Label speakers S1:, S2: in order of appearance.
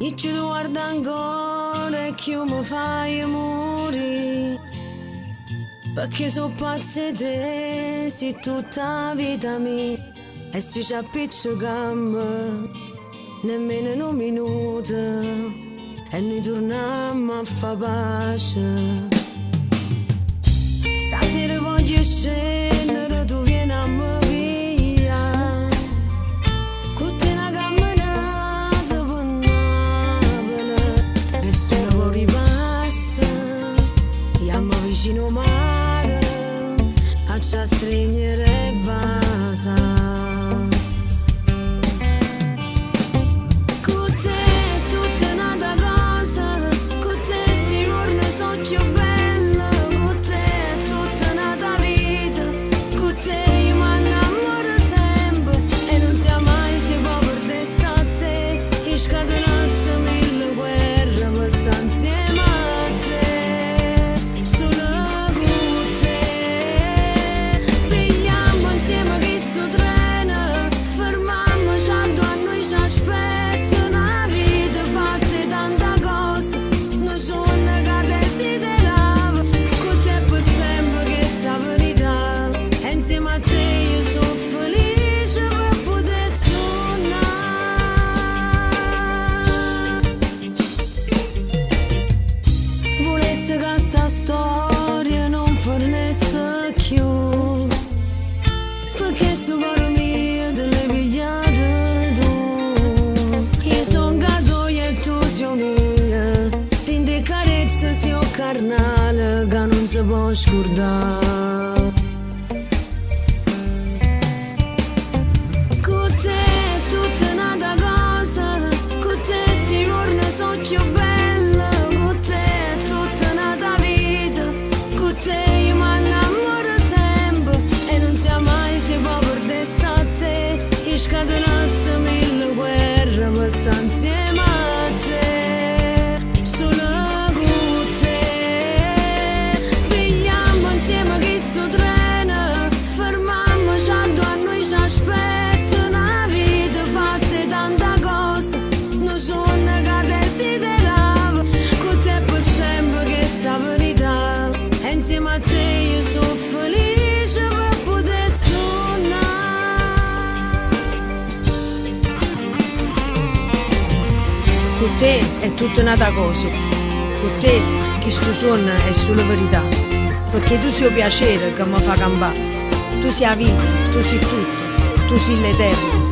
S1: E ci guarda ancora e che mi fai morire, perché so pazza di te, sei tutta la vita mia. E se ci appicciamo nemmeno un minuto e noi torniamo a fa pace. Stasera voglio scendere, tu vieni a me via, con te una camminata per Napoli, e se ne poi ripassa, andiamo vicino mare, a ci stringere e vasa. Volesse che sta storia non fornesse più, perché sto cuore mio te l'hai pigliato tu. Io son gatto e tu sei mia, rinde carezza sia carnale che non si può scordare. Con te è tutta un'altra cosa, con te sti giorni sono più belli. Scatenasse mille guerre per stare insieme a te, solo con te. Pigliamo insieme questo treno, fermiamoci a noi ci aspetta una vita fatta tanta cosa, non sono che desideravo, con te per sempre che sta verità, e insieme a te io sono felice per poter suonare. Con te è tutta un'altra cosa, con te che sto suono è solo verità, perché tu sei il piacere che mi fa campare, tu sei la vita, tu sei tutto, tu sei l'eterno.